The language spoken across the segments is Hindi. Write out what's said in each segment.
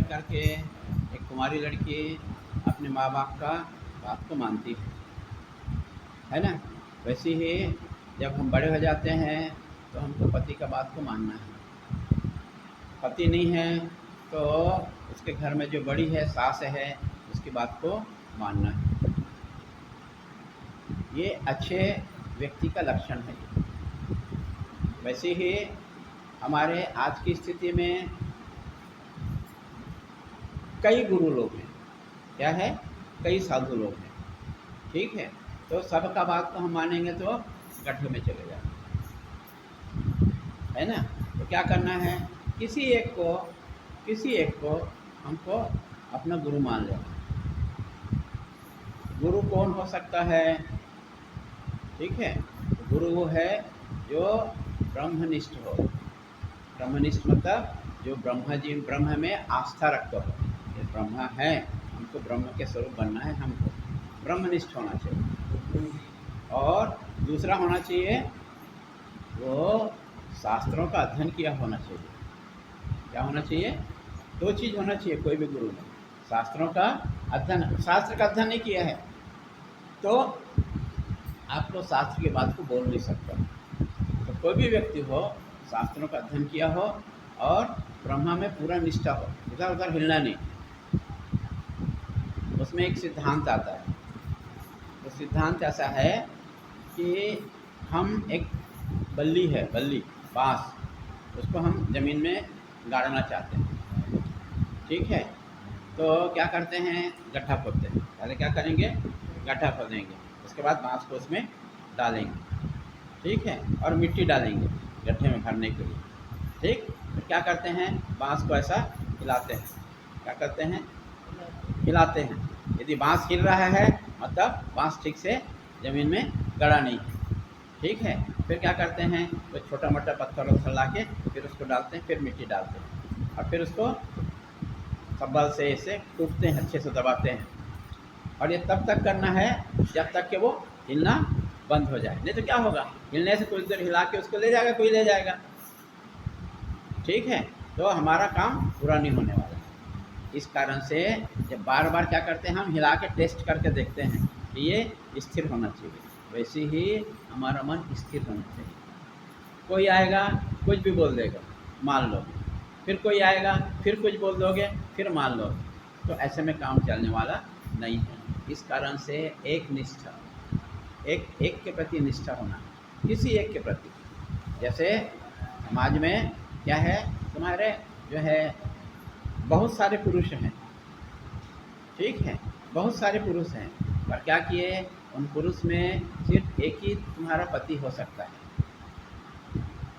करके एक कुंवारी लड़की अपने माँ बाप का बात को मानती है ना। वैसे ही जब हम बड़े हो जाते हैं तो हमको पति का बात को मानना है। पति नहीं है तो उसके घर में जो बड़ी है, सास है, उसकी बात को मानना है। ये अच्छे व्यक्ति का लक्षण है। वैसे ही हमारे आज की स्थिति में कई गुरु लोग हैं, क्या है, कई साधु लोग हैं, ठीक है। तो सबका बात को हम मानेंगे तो गड्ढे में चले जाएंगे, है ना। तो क्या करना है, किसी एक को हमको अपना गुरु मान लेना। गुरु कौन हो सकता है, ठीक है। गुरु वो है जो ब्रह्मनिष्ठ हो। ब्रह्मनिष्ठ मतलब जो ब्रह्म में आस्था रखता हो। ये ब्रह्मा है, हमको ब्रह्म के स्वरूप बनना है, हमको ब्रह्मनिष्ठ होना चाहिए। और दूसरा होना चाहिए वो शास्त्रों का अध्ययन किया होना चाहिए। क्या होना चाहिए, दो चीज़ होना चाहिए कोई भी गुरु ने। शास्त्रों का अध्ययन, शास्त्र का अध्ययन नहीं किया है तो आपको शास्त्र की बात को बोल नहीं सकता। तो कोई भी व्यक्ति हो, शास्त्रों का अध्ययन किया हो और ब्रह्मा में पूरा निष्ठा हो, इधर उधर हिलना नहीं। उसमें एक सिद्धांत आता है। तो सिद्धांत ऐसा है कि हम एक बल्ली है, बल्ली बाँस, उसको हम ज़मीन में गाड़ना चाहते हैं, ठीक है। तो क्या करते हैं, गड्ढा खोदते हैं। पहले क्या करेंगे, गड्ढा खोदेंगे, उसके बाद बाँस को उसमें डालेंगे, ठीक है, और मिट्टी डालेंगे गड्ढे में भरने के लिए, ठीक। फिर क्या करते हैं, बाँस को ऐसा हिलाते हैं। क्या करते हैं, हिलाते हैं। यदि बाँस हिल रहा है मतलब बाँस ठीक से ज़मीन में गड़ा नहीं है, ठीक है। फिर क्या करते हैं, तो छोटा मोटा पत्थर वत्थर ला के फिर उसको डालते हैं, फिर मिट्टी डालते हैं और फिर उसको सब बल से इसे कूटते हैं, अच्छे से दबाते हैं। और ये तब तक करना है जब तक कि वो हिलना बंद हो जाए। नहीं तो क्या होगा, हिलने से कुछ देर हिला के उसको ले जाएगा, कोई ले जाएगा, ठीक है। तो हमारा काम पूरा नहीं होने वाला। इस कारण से जब बार बार क्या करते हैं, हम हिला के टेस्ट करके देखते हैं कि ये स्थिर होना चाहिए। वैसे ही हमारा मन स्थिर होना चाहिए। कोई आएगा कुछ भी बोल देगा, मान लो, फिर कोई आएगा फिर कुछ बोल दोगे, फिर मान लो। तो ऐसे में काम चलने वाला नहीं है। इस कारण से एक निष्ठा, एक के प्रति निष्ठा होना, किसी एक के प्रति। जैसे समाज में क्या है, तुम्हारे जो है बहुत सारे पुरुष हैं, ठीक है, बहुत सारे पुरुष हैं, पर क्या किए, उन पुरुष में सिर्फ एक ही तुम्हारा पति हो सकता है।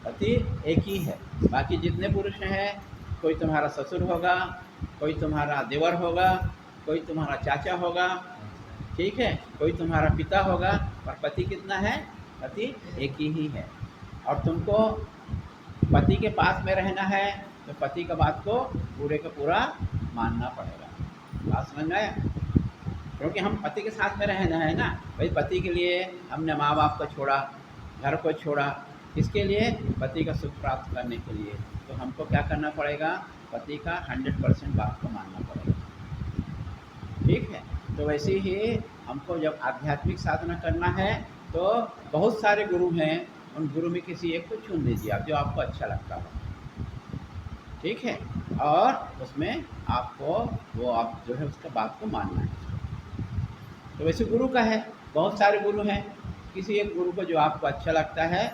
पति एक ही है, बाकी जितने पुरुष हैं, कोई तुम्हारा ससुर होगा, कोई तुम्हारा देवर होगा, कोई तुम्हारा चाचा होगा, ठीक है, कोई तुम्हारा पिता होगा, पर पति कितना है, पति एक ही है। और तुमको पति के पास में रहना है तो पति का बात को पूरे का पूरा मानना पड़ेगा। बात समझ में आया, क्योंकि हम पति के साथ में रहना है ना भाई। पति के लिए हमने माँ बाप को छोड़ा, घर को छोड़ा, किसके लिए, पति का सुख प्राप्त करने के लिए। तो हमको क्या करना पड़ेगा, पति का 100% बात को मानना पड़ेगा, ठीक है। तो वैसे ही हमको जब आध्यात्मिक साधना करना है तो बहुत सारे गुरु हैं, उन गुरु में किसी एक को चुन लीजिए आप, जो आपको अच्छा लगता हो, ठीक है। और उसमें आपको वो आप जो है उसका बात को मानना है। तो वैसे गुरु का है, बहुत सारे गुरु हैं, किसी एक गुरु को जो आपको अच्छा लगता है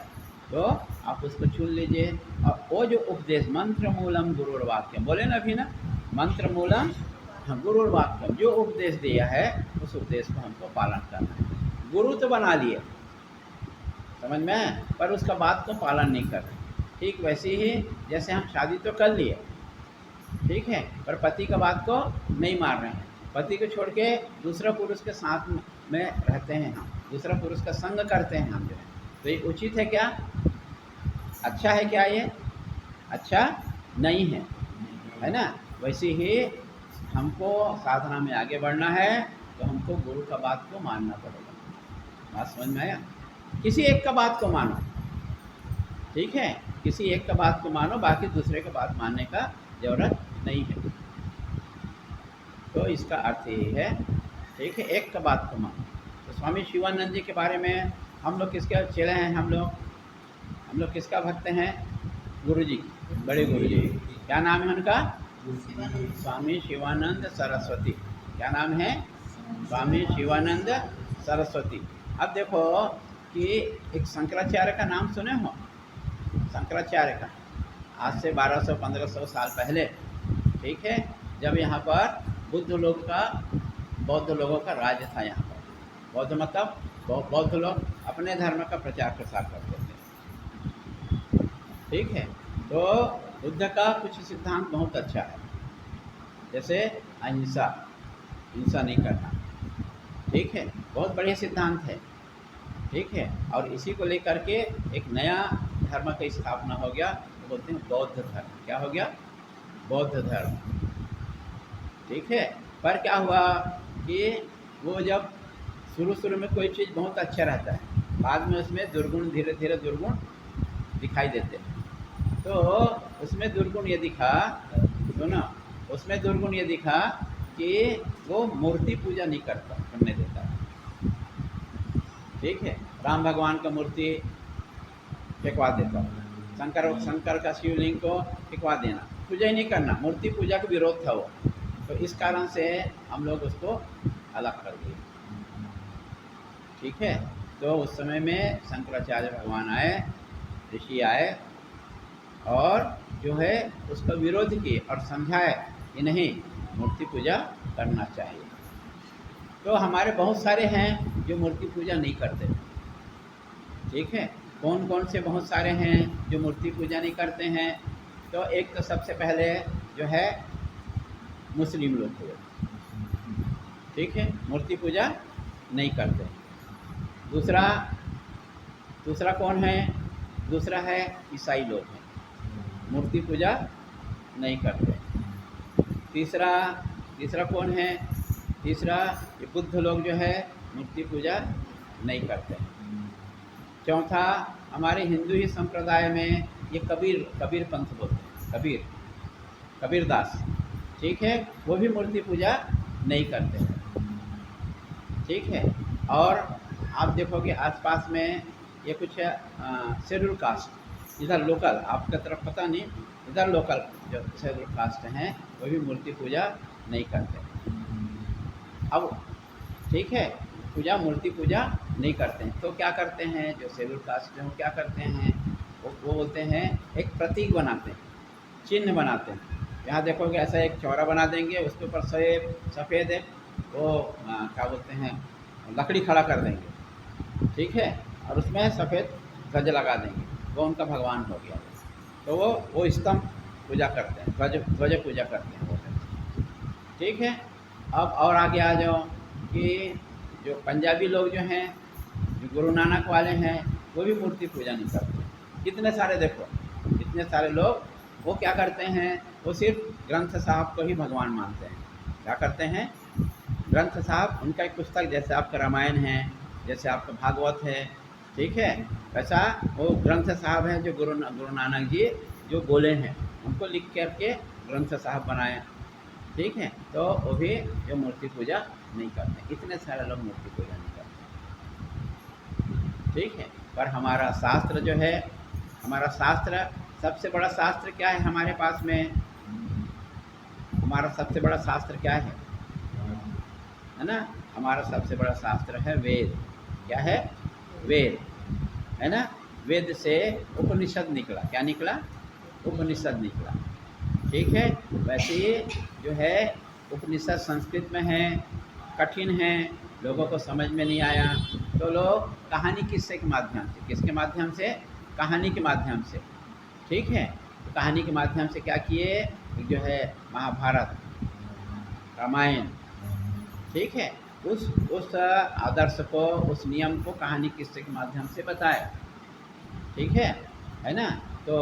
तो आप उसको चुन लीजिए। और वो जो उपदेश, मंत्र मूलम गुरुर्वाक्यम बोले ना अभी ना, मंत्र मूलम गुरुर्वाक्यम, जो उपदेश दिया है उस उपदेश को हमको पालन करना है। गुरु तो बना लिए, समझ में है, पर उसका बात को पालन नहीं कर रहे। ठीक वैसे ही जैसे हम शादी तो कर लिए, ठीक है, पर पति का बात को नहीं मान रहे हैं, पति को छोड़ के दूसरा पुरुष के साथ में रहते हैं, हम दूसरा पुरुष का संग करते हैं हम जो है। तो ये उचित है क्या, अच्छा है क्या, ये अच्छा नहीं है, है ना। वैसे ही हमको साधना में आगे बढ़ना है तो हमको गुरु का बात को मानना पड़ेगा। बात समझ में आया, किसी एक का बात को मानो, ठीक है, किसी एक का बात को मानो, बाकी दूसरे का बात मानने का ज़रूरत नहीं है। तो इसका अर्थ यही है, ठीक है, एक का बात को मान। तो स्वामी शिवानंद जी के बारे में हम लोग किसके चेले हैं? हम लोग किसका भक्त हैं? गुरु जी, बड़े गुरु जी। क्या नाम है उनका? स्वामी शिवानंद सरस्वती। क्या नाम है? स्वामी शिवानंद सरस्वती। अब देखो कि एक शंकराचार्य का नाम सुने हो? शंकराचार्य का आज से 1200-1500 साल पहले, ठीक है, जब यहाँ पर बौद्ध लोगों का राज्य था यहाँ पर। बौद्ध मतलब बौद्ध लोग अपने धर्म का प्रचार प्रसार करते थे, ठीक है। तो बुद्ध का कुछ सिद्धांत बहुत अच्छा है, जैसे अहिंसा, हिंसा नहीं करना, ठीक है, बहुत बढ़िया सिद्धांत है, ठीक है। और इसी को लेकर के एक नया धर्म की स्थापना हो गया, तो बोलते हैं बौद्ध धर्म। क्या हो गया? बौद्ध धर्म, ठीक है। पर क्या हुआ कि वो जब शुरू में कोई चीज़ बहुत अच्छा रहता है, बाद में उसमें दुर्गुण, धीरे धीरे दुर्गुण दिखाई देते हैं। तो उसमें दुर्गुण ये दिखा, सुनो, उसमें दुर्गुण ये दिखा कि वो मूर्ति पूजा नहीं करने देता, ठीक है। राम भगवान का मूर्ति फेंकवा देता, शंकर का शिवलिंग को फेंकवा देना, पूजा ही नहीं करना, मूर्ति पूजा का विरोध था वो। तो इस कारण से हम लोग उसको अलग कर दिए, ठीक है। तो उस समय में शंकराचार्य भगवान आए, ऋषि आए और जो है उसका विरोध किए और समझाए कि नहीं, मूर्ति पूजा करना चाहिए। तो हमारे बहुत सारे हैं जो मूर्ति पूजा नहीं करते, ठीक है। कौन कौन से बहुत सारे हैं जो मूर्ति पूजा नहीं करते हैं? तो एक तो सबसे पहले जो है मुस्लिम लोग हुए, ठीक है, मूर्ति पूजा नहीं करते। दूसरा कौन है? दूसरा है ईसाई लोग हैं, मूर्ति पूजा नहीं करते। तीसरा कौन है? तीसरा ये बुद्ध लोग जो है मूर्ति पूजा नहीं करते। चौथा हमारे हिंदू ही संप्रदाय में ये कबीर पंथ बोलते हैं, कबीरदास, ठीक है, वो भी मूर्ति पूजा नहीं करते हैं, ठीक है। और आप देखोगे आसपास में ये कुछ शेड्यूल कास्ट, इधर लोकल, आपका तरफ पता नहीं, इधर लोकल जो शेड्यूल कास्ट हैं वो भी मूर्ति पूजा नहीं करते। अब ठीक है, मूर्ति पूजा नहीं करते हैं, तो क्या करते हैं जो शेड्यूल कास्ट हैं, वो क्या करते हैं, वो बोलते हैं एक प्रतीक बनाते हैं, चिन्ह बनाते हैं। यहाँ देखोगे ऐसा एक चौरा बना देंगे, उसके ऊपर सफ़ेद वो क्या बोलते हैं, लकड़ी खड़ा कर देंगे, ठीक है, और उसमें सफ़ेद ध्वज लगा देंगे, वो उनका भगवान हो गया। तो वो स्तंभ पूजा करते हैं, ध्वज पूजा करते हैं वो, ठीक है। अब और आगे आ जाओ कि जो पंजाबी लोग जो हैं, जो गुरु नानक वाले हैं, वो भी मूर्ति पूजा नहीं करते। कितने सारे देखो, इतने सारे लोग वो क्या करते हैं, वो सिर्फ ग्रंथ साहब को ही भगवान मानते हैं। क्या करते हैं? ग्रंथ साहब, उनका एक पुस्तक, जैसे आपका रामायण है, जैसे आपका भागवत है, ठीक है, वैसा वो ग्रंथ साहब हैं जो गुरु नानक जी जो बोले हैं, उनको लिख करके ग्रंथ साहब बनाए, ठीक है। तो वो भी जो मूर्ति पूजा नहीं करते, इतने सारे लोग मूर्ति पूजा नहीं करते, ठीक है। पर हमारा शास्त्र जो है, हमारा शास्त्र, सबसे बड़ा शास्त्र क्या है हमारे पास में? हमारा सबसे बड़ा शास्त्र क्या है ना? हमारा सबसे बड़ा शास्त्र है वेद। क्या है? वेद, है ना। वेद से उपनिषद निकला। क्या निकला? उपनिषद निकला, ठीक है। वैसे ही जो है उपनिषद संस्कृत में है, कठिन है, लोगों को समझ में नहीं आया, तो लोग कहानी किस्से के माध्यम से, किसके माध्यम से? कहानी के माध्यम से, ठीक है। तो कहानी के माध्यम से क्या किए, जो है महाभारत, रामायण, ठीक है, उस आदर्श को, उस नियम को कहानी किस्से के माध्यम से बताया, ठीक है ना। तो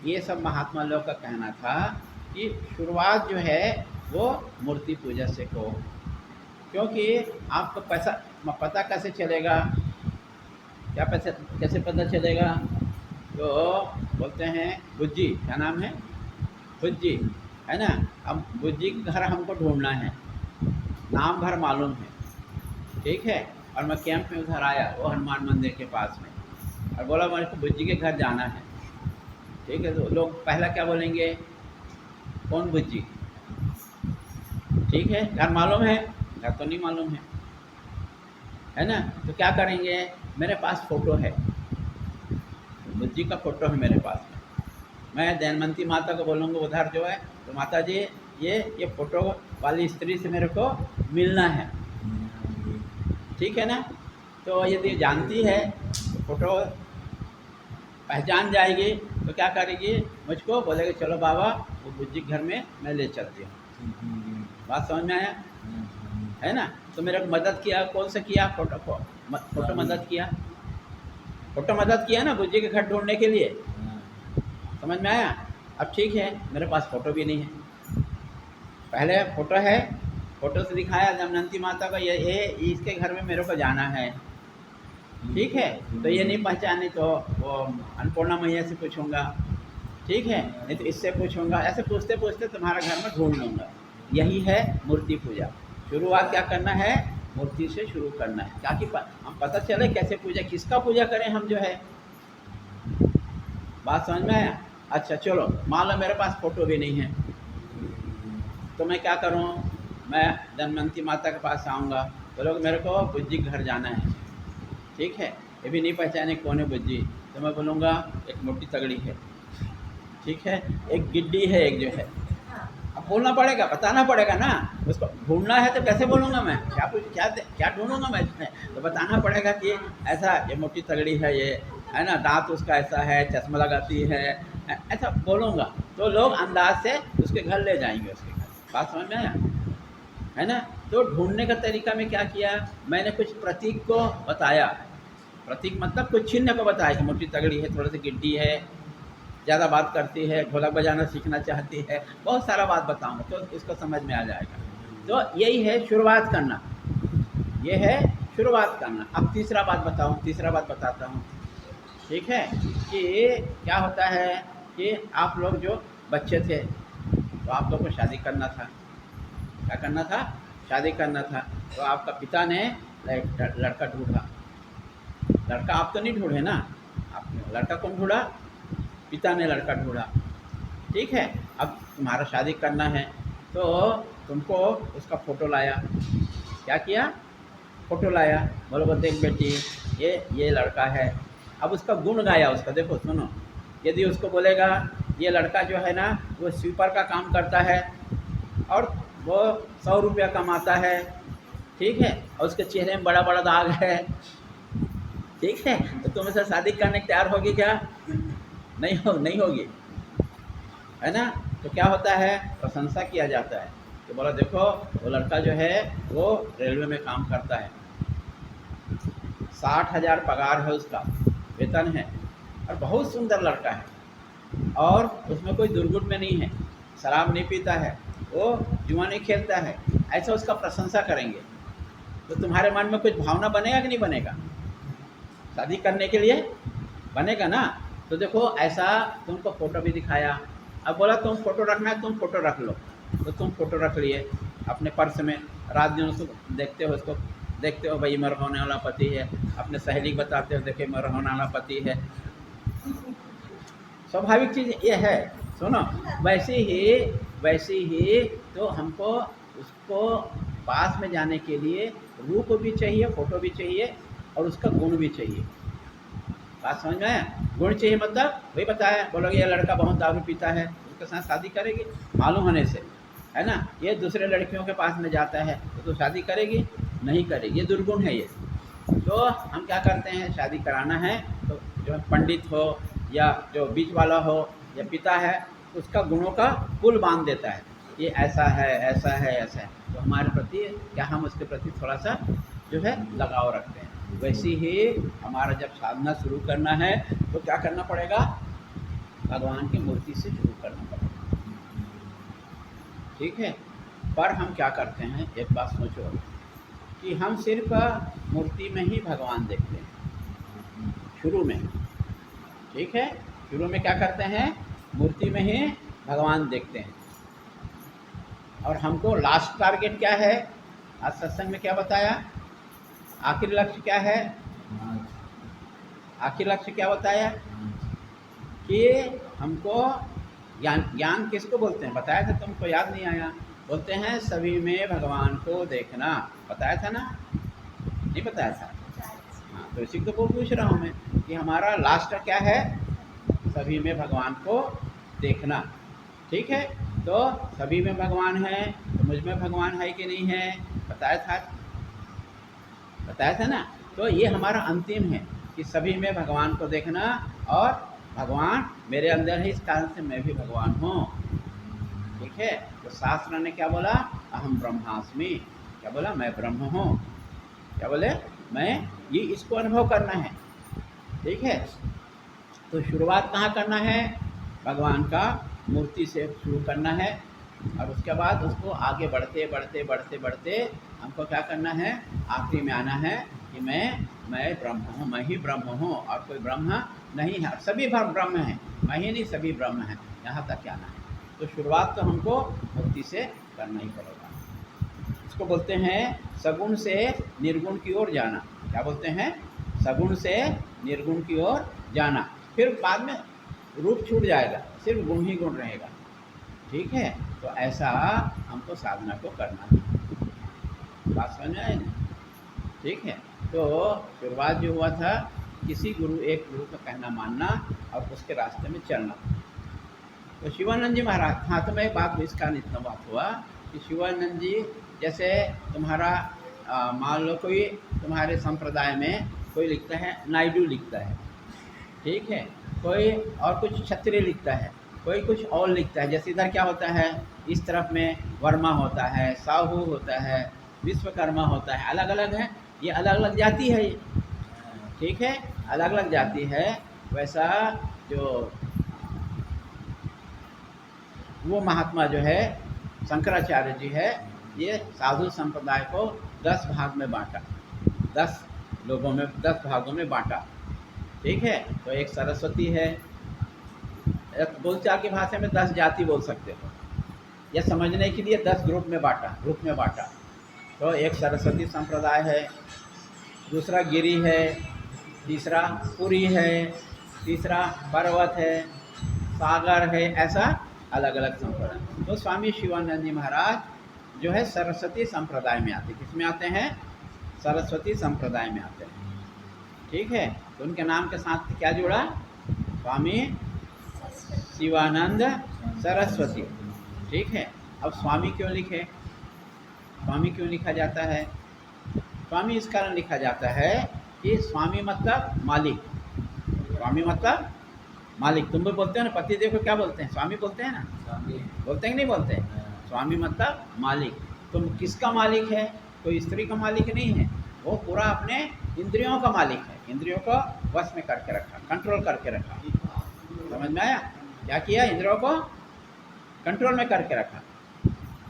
ये सब महात्मा लोग का कहना था कि शुरुआत जो है वो मूर्ति पूजा से हो, क्योंकि आपको पता कैसे चलेगा? क्या कैसे पता चलेगा? तो बोलते हैं बुज्जी, क्या नाम है? बुज्जी, है ना। अब बुज्जी का घर हमको ढूंढना है, नाम घर मालूम है, ठीक है। और मैं कैंप में उधर आया वो हनुमान मंदिर के पास में, और बोला मेरे को बुज्जी के घर जाना है, ठीक है। तो लोग पहला क्या बोलेंगे, कौन बुज्जी, ठीक है। घर मालूम है, घर तो नहीं मालूम है ना। तो क्या करेंगे, मेरे पास फ़ोटो है, बुज्जी का फ़ोटो है मेरे पास में। मैं दयानमंती माता को बोलूँगा उधर जो है, तो माता जी ये फ़ोटो वाली स्त्री से मेरे को मिलना है, ठीक है ना। तो यदि जानती है तो फ़ोटो पहचान जाएगी, तो क्या करेगी, मुझको बोलेगी चलो बाबा वो बुज्जी के घर में मैं ले चलती हूँ। बात समझ में आया, है ना। तो मेरे को मदद किया, कौन सा किया, फ़ोटो मदद किया, फ़ोटो मदद किया ना बुज्जी के घर ढूंढने के लिए, समझ में आया। अब ठीक है, मेरे पास फ़ोटो भी नहीं है, पहले फ़ोटो है, फ़ोटो से दिखाया दमयंती माता को ये इसके घर में मेरे को जाना है, ठीक है। तो ये नहीं पहचानी तो वो अन्नपूर्णा मैया से पूछूंगा, ठीक है, नहीं तो इससे पूछूंगा, ऐसे पूछते पूछते तुम्हारा घर में ढूंढ लूँगा। यही है मूर्ति पूजा। शुरुआत क्या करना है, मूर्ति से शुरू करना है, ताकि हम पता चले कैसे पूजा, किसका पूजा करें हम जो है। बात समझ में आया। अच्छा चलो, मान लो मेरे पास फ़ोटो भी नहीं है, तो मैं क्या करूँ, मैं दमयंती माता के पास आऊँगा, तो लोग मेरे को बुज्जी के घर जाना है, ठीक है। ये भी नहीं पहचाने कौन है बुज्जी, तो मैं बोलूँगा एक मोटी तगड़ी है, ठीक है, एक गिड्डी है, एक जो है। अब बोलना पड़ेगा, बताना पड़ेगा ना, उसको ढूंढना है तो कैसे बोलूँगा मैं, क्या ढूंढूंगा मैं इसमें, तो बताना पड़ेगा कि ऐसा ये मोटी तगड़ी है, ये है ना, दांत उसका ऐसा है, चश्मा लगाती है, ऐसा बोलूँगा, तो लोग अंदाज से उसके घर ले जाएंगे, उसके घर। बात समझ में आया, है ना। तो ढूंढने का तरीका में क्या किया, मैंने कुछ प्रतीक को बताया, प्रतीक मतलब कुछ चिन्ह को बताया कि मोटी तगड़ी है, थोड़ी सी गिड्डी है, ज़्यादा बात करती है, ढोलक बजाना सीखना चाहती है, बहुत सारा बात बताऊँगा तो इसको समझ में आ जाएगा। तो यही है शुरुआत करना, ये है शुरुआत करना। अब तीसरा बात बताता हूँ, ठीक है, कि क्या होता है कि आप लोग जो बच्चे थे तो आप लोग को शादी करना था, क्या करना था, शादी करना था। तो आपका पिता ने लड़का ढूंढा, लड़का आप तो नहीं ढूंढे ना, आपने लड़का कौन ढूंढा, पिता ने लड़का ढूंढा, ठीक है। अब तुम्हारा शादी करना है तो तुमको उसका फ़ोटो लाया, क्या किया, फ़ोटो लाया, बोलो देख बेटी ये लड़का है। अब उसका गुण गाया, उसका देखो सुनो, यदि उसको बोलेगा ये लड़का जो है ना वो स्वीपर का काम करता है और वो 100 रुपया कमाता है, ठीक है, और उसके चेहरे में बड़ा बड़ा दाग है, ठीक है, तो तुम इसे शादी करने तैयार होगी क्या, नहीं होगी, है ना। तो क्या होता है, प्रशंसा किया जाता है, तो बोला देखो वो लड़का जो है वो रेलवे में काम करता है, 60,000 पगार है उसका, वेतन है, और बहुत सुंदर लड़का है, और उसमें कोई दुर्गुण में नहीं है, शराब नहीं पीता है, वो जुआ नहीं खेलता है, ऐसा उसका प्रशंसा करेंगे। तो तुम्हारे मन में कुछ भावना बनेगा कि नहीं बनेगा, शादी करने के लिए बनेगा ना। तो देखो ऐसा तुमको फ़ोटो भी दिखाया, अब बोला तुम फ़ोटो रखना है, तुम फ़ोटो रख लो, तो तुम फ़ोटो रख लिए अपने पर्स में, रात दिन उसको देखते हो भाई मेरा होने वाला पति है, अपने सहेली को बताते हो देखिए मेरा होने वाला पति है, स्वाभाविक चीज़ ये है। सुनो, वैसे ही तो हमको उसको पास में जाने के लिए रूप भी चाहिए, फ़ोटो भी चाहिए, और उसका गुण भी चाहिए। बात समझ में आया, गुण चाहिए मतलब वही बताया, बोलोगे ये लड़का बहुत दारू पीता है, उसके साथ शादी करेगी मालूम होने से, है ना। ये दूसरे लड़कियों के पास में जाता है तो शादी करेगी, नहीं करेगी, ये दुर्गुण है ये। तो हम क्या करते हैं, शादी कराना है तो जो पंडित हो या जो बीच वाला हो या पिता है, उसका गुणों का पुल बांध देता है, ये ऐसा है ऐसा है ऐसा है, तो हमारे प्रति क्या हम उसके प्रति थोड़ा सा जो है लगाव रखते हैं। वैसे ही हमारा जब साधना शुरू करना है तो क्या करना पड़ेगा, भगवान की मूर्ति से शुरू करना पड़ेगा, ठीक है। पर हम क्या करते हैं, एक बात सोचो कि हम सिर्फ मूर्ति में ही भगवान देखते हैं शुरू में, ठीक है, शुरू में क्या करते हैं, मूर्ति में ही भगवान देखते हैं, और हमको लास्ट टारगेट क्या है, आज सत्संग में क्या बताया, आखिरी लक्ष्य क्या है, आखिरी लक्ष्य क्या बताया कि हमको ज्ञान, ज्ञान किसको बोलते हैं बताया था, तुमको याद नहीं आया, बोलते हैं सभी में भगवान को देखना, बताया था ना, नहीं बताया था, हाँ तो इसी को पूछ रहा हूँ मैं कि हमारा लास्ट क्या है, सभी में भगवान को देखना। ठीक है, तो सभी में भगवान है तो मुझ में भगवान है कि नहीं है, बताया था ना। तो ये हमारा अंतिम है कि सभी में भगवान को देखना, और भगवान मेरे अंदर है, इस कारण से मैं भी भगवान हूँ। ठीक है, तो शास्त्र ने क्या बोला, अहम ब्रह्मास्मि, क्या बोला, मैं ब्रह्म हूँ, क्या बोले, मैं ये इसको अनुभव करना है। ठीक है, तो शुरुआत कहाँ करना है, भगवान का मूर्ति से शुरू करना है, और उसके बाद उसको आगे बढ़ते बढ़ते बढ़ते बढ़ते हमको क्या करना है, आखिरी में आना है कि मैं ब्रह्म हूँ, मैं ही ब्रह्म हूँ और कोई ब्रह्म नहीं है, सभी ब्रह्म हैं, मैं ही नहीं सभी ब्रह्म हैं, यहाँ तक आना है। तो शुरुआत तो हमको मूर्ति से करना ही पड़ेगा। इसको बोलते हैं सगुण से निर्गुण की ओर जाना। क्या बोलते हैं, सगुण से निर्गुण की ओर जाना, फिर बाद में रूप छूट जाएगा, सिर्फ गुण ही गुण रहेगा। ठीक है, तो ऐसा हमको साधना को करना है, बात समझ में आई ना। ठीक है, तो शुरुआत जो हुआ था, किसी एक गुरु का कहना मानना और उसके रास्ते में चलना। तो शिवानंद जी महाराज, हाँ तो मैं एक बात, इसका इतना बात हुआ कि शिवानंद जी जैसे तुम्हारा मान लो कोई तुम्हारे संप्रदाय में कोई लिखता है नायडू लिखता है, ठीक है, कोई और कुछ क्षत्रिय लिखता है, कोई कुछ और लिखता है, जैसे इधर क्या होता है, इस तरफ में वर्मा होता है, साहू होता है, विश्वकर्मा होता है, अलग अलग है, ये अलग अलग जाति है ये। ठीक है, अलग अलग जाति है। वैसा जो वो महात्मा जो है शंकराचार्य जी है, ये साधु संप्रदाय को 10 भाग में बांटा, 10 लोगों में, 10 भागों में बांटा। ठीक है, तो एक सरस्वती है, बोलचाल की भाषा में 10 जाति बोल सकते हो, यह समझने के लिए 10 ग्रुप में बांटा। तो एक सरस्वती संप्रदाय है, दूसरा गिरी है, तीसरा पुरी है, तीसरा पर्वत है, सागर है, ऐसा अलग अलग संप्रदाय। तो स्वामी शिवानंद जी महाराज जो है सरस्वती संप्रदाय में आते, किसमें आते हैं, सरस्वती संप्रदाय में आते हैं। ठीक है, तो उनके नाम के साथ क्या जुड़ा, स्वामी शिवानंद सरस्वती। ठीक है, अब स्वामी क्यों लिखे, स्वामी क्यों लिखा जाता है, स्वामी इस कारण लिखा जाता है कि स्वामी मतलब मालिक, स्वामी मतलब मालिक। तुम भी बोलते हो ना, पति देव को क्या बोलते हैं, स्वामी बोलते हैं ना, बोलते हैं कि नहीं बोलते हैं, स्वामी मतलब मालिक। तुम किसका मालिक है, कोई स्त्री का मालिक नहीं है, वो पूरा अपने इंद्रियों का मालिक है, इंद्रियों को वश में करके रखा, कंट्रोल करके रखा। समझ में आया, क्या किया, इंद्रियों को कंट्रोल में करके रखा।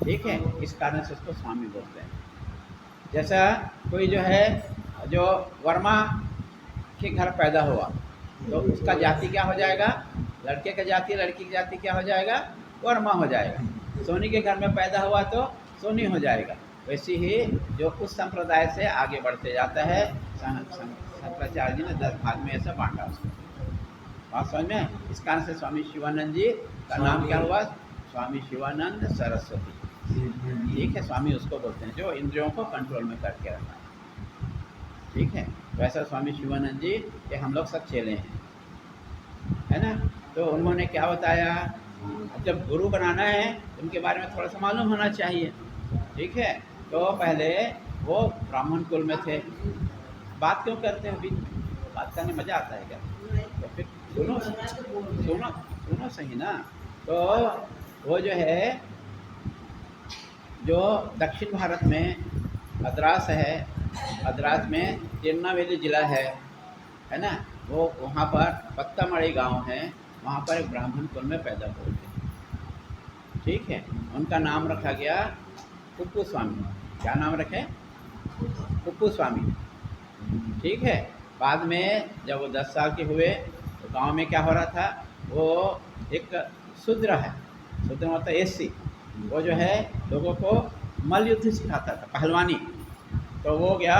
ठीक है, इस कारण से उसको स्वामी बोलते हैं। जैसा कोई जो है, जो वर्मा के घर पैदा हुआ तो उसका जाति क्या हो जाएगा, लड़के का जाति, लड़की की जाति क्या हो जाएगा, वर्मा हो जाएगा। सोनी के घर में पैदा हुआ तो सोनी हो जाएगा। वैसे ही जो उस संप्रदाय से आगे बढ़ते जाता है, शंकराचार्य जी ने 10 भाग में ऐसा बांटा उसको, बात समझ में। इस कारण से स्वामी शिवानंद जी का नाम क्या हुआ, स्वामी शिवानंद सरस्वती। ठीक है, स्वामी उसको बोलते हैं जो इंद्रियों को कंट्रोल में करके रखा है। ठीक है, तो ऐसा स्वामी शिवानंद जी के हम लोग सब चेले हैं, है ना। तो उन्होंने क्या बताया, जब गुरु बनाना है तो उनके बारे में थोड़ा सा मालूम होना चाहिए। ठीक है, तो पहले वो ब्राह्मण कुल में थे। बात क्यों करते हैं, अभी बात करने मज़ा आता है क्या, तो फिर सुनो सुनो सुनो सही ना। तो वो जो है, जो दक्षिण भारत में मद्रास है, मद्रास में तिरुनेलवेली ज़िला है ना, वो वहाँ पर पत्तामढ़ी गांव है, वहाँ पर एक ब्राह्मण कुल में पैदा हुए थे। ठीक है, उनका नाम रखा गया कुप्पू स्वामी। क्या नाम रखे, कुप्पू स्वामी। ठीक है, बाद में जब वो 10 साल के हुए तो गांव में क्या हो रहा था, वो एक शूद्र है, शूद्र मतलब एससी, वो जो है लोगों को मल्ल युद्ध सिखाता था, पहलवानी। तो वो गया,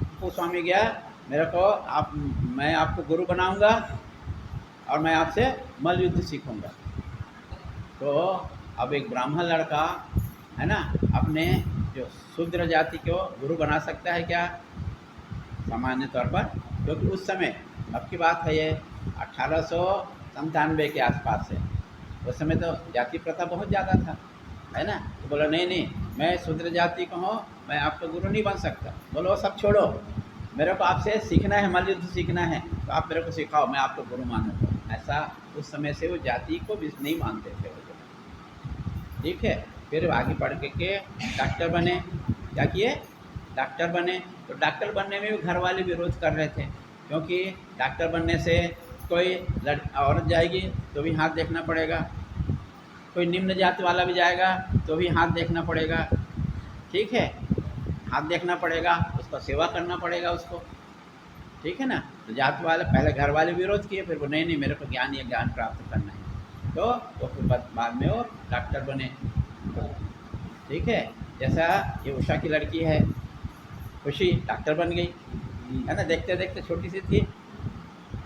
पप्पू स्वामी गया, मेरे को आप, मैं आपको गुरु बनाऊंगा और मैं आपसे मल्ल युद्ध सीखूंगा। तो अब एक ब्राह्मण लड़का है ना, अपने जो शूद्र जाति को गुरु बना सकता है क्या? सामान्य तौर पर, क्योंकि उस समय, अब की बात है ये 1897 के आसपास है, उस समय तो जाति प्रथा बहुत ज़्यादा था, है ना। तो बोला नहीं नहीं, मैं शूद्र जाति को हूँ, मैं आपका गुरु नहीं बन सकता। बोलो सब छोड़ो, मेरे को आपसे सीखना है, मल्ल युद्ध सीखना है, तो आप मेरे को सिखाओ, मैं आपको गुरु मानूंगा। ऐसा उस समय से वो जाति को भी नहीं मानते थे वो लोग। ठीक है, फिर आगे बढ़ के डॉक्टर बने। क्या किए? डॉक्टर बने। तो डॉक्टर बनने में भी घर वाले विरोध कर रहे थे, क्योंकि डॉक्टर बनने से कोई औरत जाएगी तो भी हाथ देखना पड़ेगा, कोई निम्न जाति वाला भी जाएगा तो भी हाथ देखना पड़ेगा। ठीक है, हाथ देखना पड़ेगा, उसका सेवा करना पड़ेगा उसको। ठीक है ना। तो जाति वाले पहले घर वाले विरोध किए, फिर वो नहीं नहीं, मेरे को ज्ञान, ये ज्ञान प्राप्त करना है, तो वो फिर बाद में वो डॉक्टर बने। ठीक है, जैसा ये उषा की लड़की है, खुशी डॉक्टर बन गई, है ना। देखते देखते छोटी सी थी,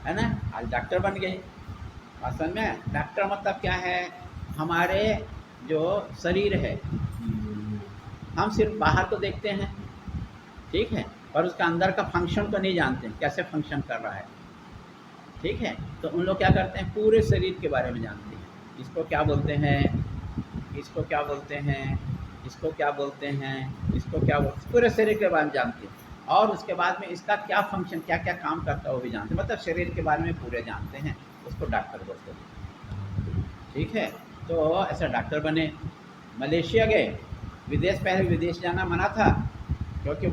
है ना, आज डॉक्टर बन गई। असल में डॉक्टर मतलब क्या है? हमारे जो शरीर है, हम सिर्फ बाहर को देखते हैं, ठीक है, और उसका अंदर का फंक्शन को नहीं जानते हैं, कैसे फंक्शन कर रहा है। ठीक है, तो उन लोग क्या करते हैं? पूरे शरीर के बारे में जानते हैं, इसको क्या बोलते हैं, इसको क्या बोलते हैं, इसको क्या बोलते हैं, इसको क्या बोलते हैं, पूरे शरीर के बारे में जानते हैं। और उसके बाद में इसका क्या फंक्शन, क्या क्या काम करता है वो भी जानते हैं, मतलब शरीर के बारे में पूरे जानते हैं, उसको डॉक्टर बोलते हैं। ठीक है, तो ऐसा डॉक्टर बने। मलेशिया गए, विदेश, पहले विदेश जाना मना था, क्योंकि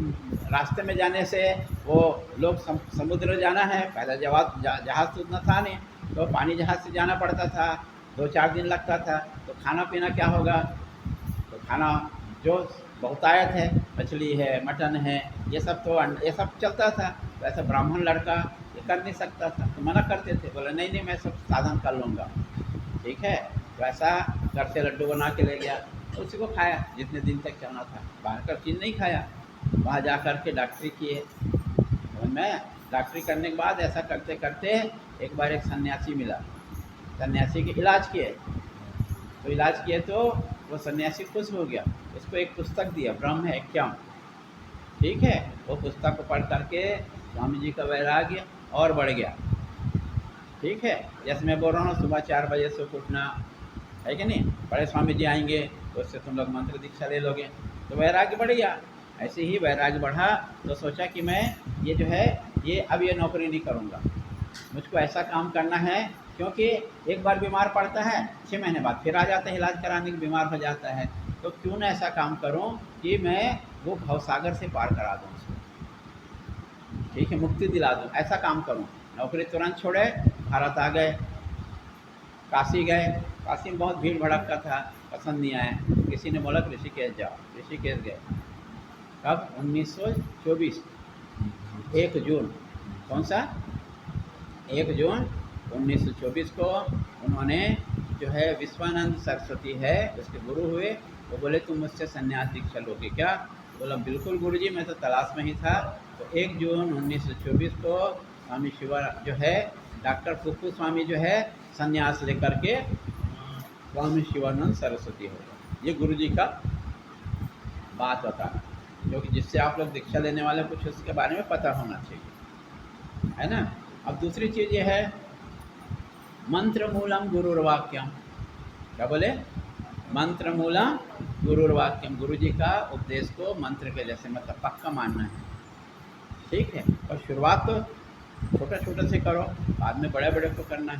रास्ते में जाने से वो लोग समुद्र जाना है, पहले जहाज़ तो उतना था नहीं, तो पानी जहाज़ से जाना पड़ता था, 2-4 दिन लगता था। तो खाना पीना क्या होगा? तो खाना जो बहुतायत है, मछली है, मटन है, ये सब तो ये सब चलता था। तो ऐसा ब्राह्मण लड़का ये कर नहीं सकता था, तो मना करते थे, बोला नहीं नहीं, मैं सब साधन कर लूँगा। ठीक है, तो ऐसा घर से लड्डू बना के ले गया, तो उसी को खाया जितने दिन तक चलना था, बाहर का चीज़ नहीं खाया। वहाँ जा कर के डॉक्टरी किए। मैं डॉक्टरी करने के बाद ऐसा करते करते एक बार एक सन्यासी मिला, सन्यासी के इलाज किए। तो इलाज किए तो वो सन्यासी खुश हो गया, उसको एक पुस्तक दिया, ब्रह्म ऐक्यम। ठीक है, वो पुस्तक को पढ़ करके स्वामी जी का वैराग्य और बढ़ गया। ठीक है, जैसे मैं बोल रहा हूँ सुबह 4 बजे से उठना, है कि नहीं, बड़े स्वामी जी आएंगे तो उससे तुम लोग मंत्र दीक्षा ले लोगे, तो वैराग्य बढ़ गया। ऐसे ही वैराग्य बढ़ा तो सोचा कि मैं ये जो है ये अब ये नौकरी नहीं करूँगा, मुझको ऐसा काम करना है, क्योंकि एक बार बीमार पड़ता है 6 महीने बाद फिर आ जाता है इलाज कराने के, बीमार हो जाता है, तो क्यों ना ऐसा काम करूं कि मैं वो भवसागर से पार करा दूं उसको। ठीक है, मुक्ति दिला दूं, ऐसा काम करूं। नौकरी तुरंत छोड़े, भारत आ गए, काशी गए। काशी में बहुत भीड़ भड़का था, पसंद नहीं आया, किसी ने बोला कि ऋषिकेश जाओ, ऋषिकेश गए। कब? 1924, 1 जून। कौन सा? 1 जून 1924 को उन्होंने जो है विश्वानंद सरस्वती है उसके गुरु हुए। वो बोले तुम मुझसे संन्यास दीक्षा लोगे क्या? बोला बिल्कुल गुरुजी, मैं तो तलाश में ही था। तो 1 जून 1924 को स्वामी शिवा जो है डॉक्टर पप्पू स्वामी जो है संन्यास लेकर के स्वामी शिवानंद सरस्वती हो गए। ये गुरुजी का बात बताना, क्योंकि जिससे आप लोग दीक्षा लेने वाले कुछ उसके बारे में पता होना चाहिए, है ना। अब दूसरी चीज़ ये है, मंत्र मूलम गुरुर्वाक्यम। क्या बोले? मंत्र मूलम गुरुर्वाक्यम, गुरु जी का उपदेश को मंत्र के जैसे मतलब पक्का मानना है। ठीक है, और शुरुआत तो छोटा छोटा से करो, बाद में बड़े बड़े को करना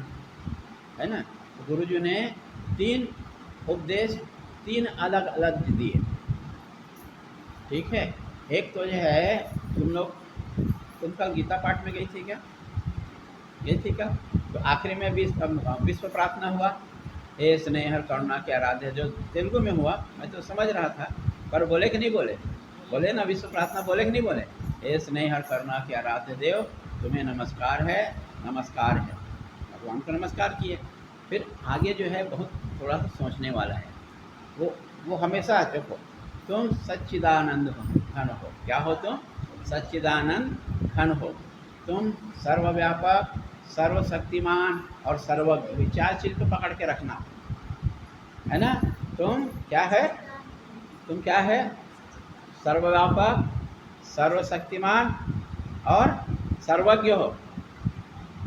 है ना। तो गुरु जी ने 3 उपदेश 3 अलग अलग दिए। ठीक है, एक तो जो है तुम कल गीता पाठ में गई थी क्या? गई थी क्या? तो आखिरी में विश्व प्रार्थना हुआ, हे स्नेह करुणा के आराध्य, जो तेलुगु में हुआ, मैं तो समझ रहा था, पर बोले कि नहीं बोले? बोले ना, विश्व प्रार्थना बोले कि नहीं बोले? हे स्नेह करुणा के आराध्य देव, तुम्हें नमस्कार है, नमस्कार है। भगवान को नमस्कार किए। फिर आगे जो है बहुत थोड़ा सा सोचने वाला है, वो हमेशा देखो, तुम सच्चिदानंद घन हो। क्या हो तुम? सच्चिदानंद घन हो। तुम सर्वव्यापक, सर्वशक्तिमान और सर्वज्ञ, चार चीज़ को पकड़ के रखना, है ना। तुम क्या है? तुम क्या है? सर्वव्यापक, सर्वशक्तिमान और सर्वज्ञ हो।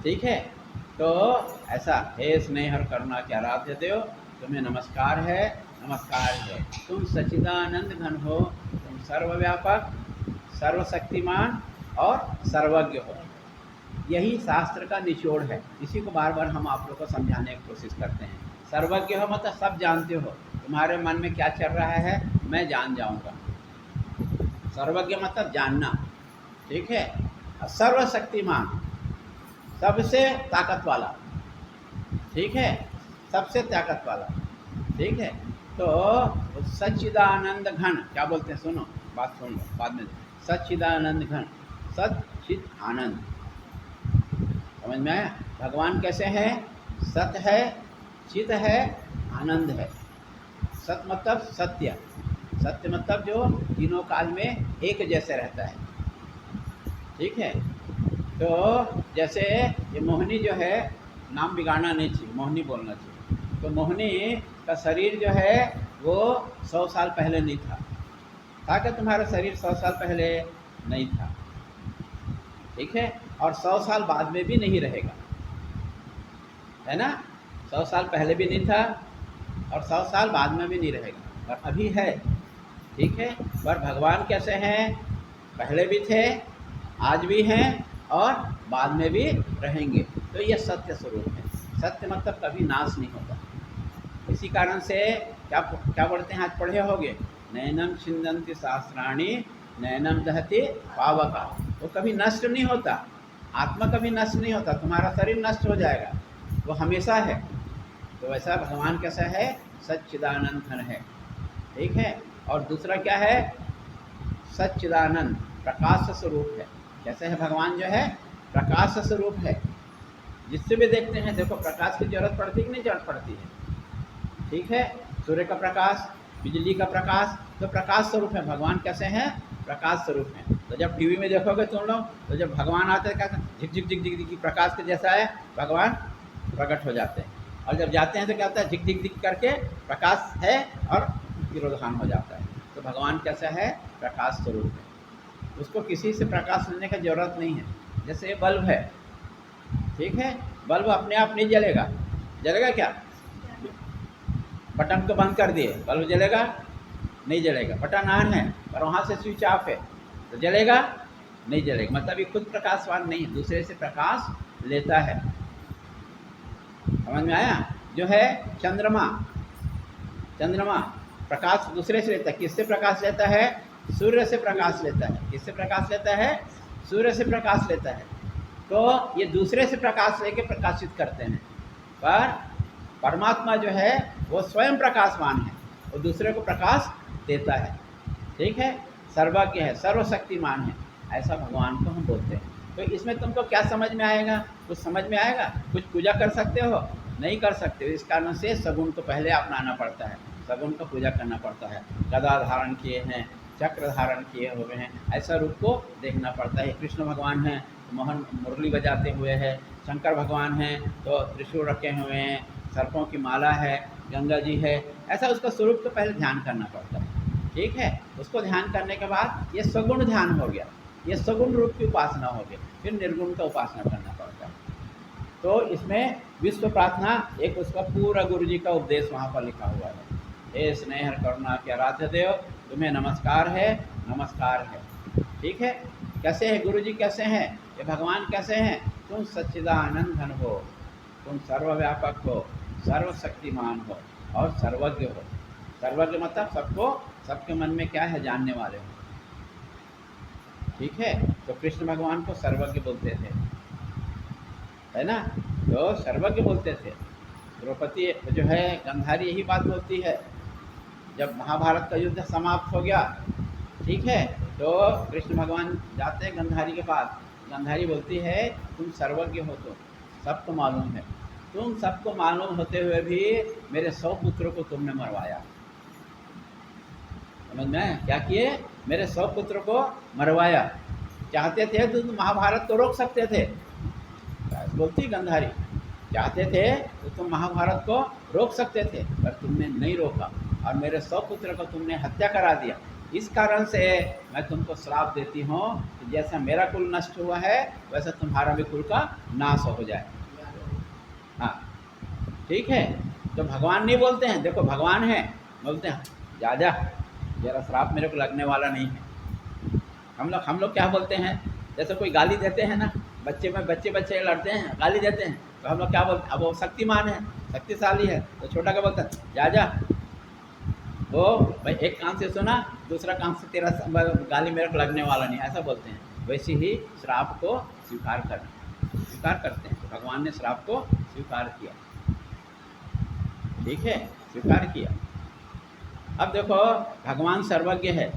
ठीक है। तो ऐसा, हे स्नेहर करुणा के आराध्य देव, तुम्हें नमस्कार है, नमस्कार है। तुम सच्चिदानंद घन हो, तुम सर्वव्यापक, सर्वशक्तिमान और सर्वज्ञ हो। यही शास्त्र का निचोड़ है। इसी को बार बार हम आप लोग को समझाने की कोशिश करते हैं। सर्वज्ञ हो मतलब सब जानते हो, तुम्हारे मन में क्या चल रहा है मैं जान जाऊंगा। सर्वज्ञ मतलब जानना, ठीक है। सर्वशक्तिमान, सबसे ताकत वाला, ठीक है, सबसे ताकत वाला, ठीक है। तो सच्चिदानंद घन क्या बोलते हैं? सुनो, बात सुन लो बाद में। सच्चिदानंद घन, सच्चिद आनंद, समझ में आया? भगवान कैसे हैं? सत है, चित है, आनंद है। सत मतलब सत्य, सत्य मतलब जो तीनों काल में एक जैसे रहता है, ठीक है। तो जैसे ये मोहिनी जो है, नाम बिगाड़ना नहीं चाहिए, मोहिनी बोलना चाहिए। तो मोहिनी का शरीर जो है वो 100 साल पहले नहीं था कि तुम्हारा शरीर 100 साल पहले नहीं था, ठीक है। और 100 साल बाद में भी नहीं रहेगा, है ना। 100 साल पहले भी नहीं था और 100 साल बाद में भी नहीं रहेगा, और अभी है, ठीक है। पर भगवान कैसे हैं? पहले भी थे, आज भी हैं और बाद में भी रहेंगे। तो ये सत्य स्वरूप है। सत्य मतलब कभी नाश नहीं होता। इसी कारण से क्या क्या पढ़ते हैं? आज पढ़े होगे, नैनम छिंदन्ति शास्त्राणि नैनम दहति पावका। वो कभी नष्ट नहीं होता, आत्मा कभी नष्ट नहीं होता। तुम्हारा शरीर नष्ट हो जाएगा, वो हमेशा है। तो वैसा भगवान कैसा है? सच्चिदानंद घन है, ठीक है। और दूसरा क्या है? सच्चिदानंद प्रकाश स्वरूप है। कैसे है भगवान? जो है प्रकाश स्वरूप है। जिससे भी देखते हैं, देखो प्रकाश की जरूरत पड़ती है कि नहीं जरूरत पड़ती है, ठीक है। सूर्य का प्रकाश, बिजली का प्रकाश, तो प्रकाश स्वरूप है। भगवान कैसे हैं? प्रकाश स्वरूप हैं। तो जब टीवी में देखोगे तुम लोग, तो जब भगवान आते हैं क्या झिक झिक झिक झिक झिक प्रकाश के जैसा है, भगवान प्रकट हो जाते हैं। और जब जाते हैं तो क्या होता है? झिक झिक झिक करके प्रकाश है और तिरोधान हो जाता है। तो भगवान कैसा है? प्रकाश स्वरूप है। उसको किसी से प्रकाश लेने की ज़रूरत नहीं है। जैसे ये बल्ब है, ठीक है, बल्ब अपने आप नहीं जलेगा। जलेगा क्या? बटन को बंद कर दिए, बल्ब जलेगा? नहीं जलेगा। बटन ऑन है पर वहाँ से स्विच ऑफ है, तो जलेगा? नहीं जलेगा। मतलब ये खुद प्रकाशवान नहीं है, दूसरे से प्रकाश लेता है। समझ में आया? जो है चंद्रमा, चंद्रमा प्रकाश दूसरे से लेता है। किससे प्रकाश लेता है? सूर्य से प्रकाश लेता है। किससे प्रकाश लेता है? सूर्य से प्रकाश लेता है। तो ये दूसरे से प्रकाश लेके प्रकाशित करते हैं, पर परमात्मा जो है वो स्वयं प्रकाशवान है, वो दूसरे को प्रकाश देता है, ठीक है। सर्वज्ञ है, सर्वशक्तिमान है, ऐसा भगवान को हम बोलते हैं। तो इसमें तुमको क्या समझ में आएगा? कुछ समझ में आएगा? कुछ पूजा कर सकते हो? नहीं कर सकते हो। इस कारण से सगुण को पहले अपनाना पड़ता है, सगुण को पूजा करना पड़ता है। गदा धारण किए हैं, चक्र धारण किए हुए हैं, ऐसा रूप को देखना पड़ता है। कृष्ण भगवान हैं, मोहन मुरली बजाते हुए है। शंकर भगवान हैं तो त्रिशूल रखे हुए हैं, सर्पों की माला है, गंगा जी है। ऐसा उसका स्वरूप को पहले ध्यान करना पड़ता है, ठीक है। उसको ध्यान करने के बाद ये सगुण ध्यान हो गया, ये सगुण रूप की उपासना हो गई। फिर निर्गुण का उपासना करना पड़ता है। तो इसमें विश्व प्रार्थना एक उसका पूरा गुरु जी का उपदेश वहाँ पर लिखा हुआ है। हे स्नेह करुणा के आराध्य देव, तुम्हें नमस्कार है, नमस्कार है, ठीक है। कैसे है गुरु जी? कैसे हैं ये भगवान? कैसे हैं? तुम सच्चिदानंद घन हो, तुम सर्वव्यापक हो, सर्वशक्तिमान हो और सर्वज्ञ हो। सर्वज्ञ मतलब सबको, सबके मन में क्या है जानने वाले हो, ठीक है। तो कृष्ण भगवान को सर्वज्ञ बोलते थे, है ना। तो सर्वज्ञ बोलते थे। द्रौपदी जो है गंधारी यही बात बोलती है। जब महाभारत का युद्ध समाप्त हो गया, ठीक है, तो कृष्ण भगवान जाते हैं गंधारी के पास। गंधारी बोलती है तुम सर्वज्ञ हो, तो सबको मालूम है, तुम सबको मालूम होते हुए भी मेरे 100 पुत्रों को तुमने मरवाया, समझ में? क्या किए? मेरे 100 पुत्र को मरवाया। चाहते थे तो तुम महाभारत को रोक सकते थे, बोलती गंधारी। चाहते थे तो तुम महाभारत को रोक सकते थे, पर तुमने नहीं रोका और मेरे 100 पुत्र को तुमने हत्या करा दिया। इस कारण से मैं तुमको श्राप देती हूँ कि जैसा मेरा कुल नष्ट हुआ है वैसा तुम्हारा भी कुल का नाश हो जाए। हाँ, ठीक है। तो भगवान नहीं बोलते हैं, देखो भगवान है, बोलते हैं जा जा, मेरा श्राप मेरे को लगने वाला नहीं है। हम लोग क्या बोलते हैं? जैसे कोई गाली देते हैं ना, बच्चे लड़ते हैं, गाली देते हैं, तो हम लोग क्या बोलते हैं? अब वो शक्तिमान है, शक्तिशाली है, तो छोटा क्या बोलता है? जा जा, वो भाई एक कान से सुना, दूसरा कान से तेरा गाली मेरे को लगने वाला नहीं, ऐसा बोलते हैं। वैसे ही श्राप को स्वीकार करते हैं। तो भगवान ने श्राप को स्वीकार किया, ठीक है, स्वीकार किया। अब देखो भगवान सर्वज्ञ है,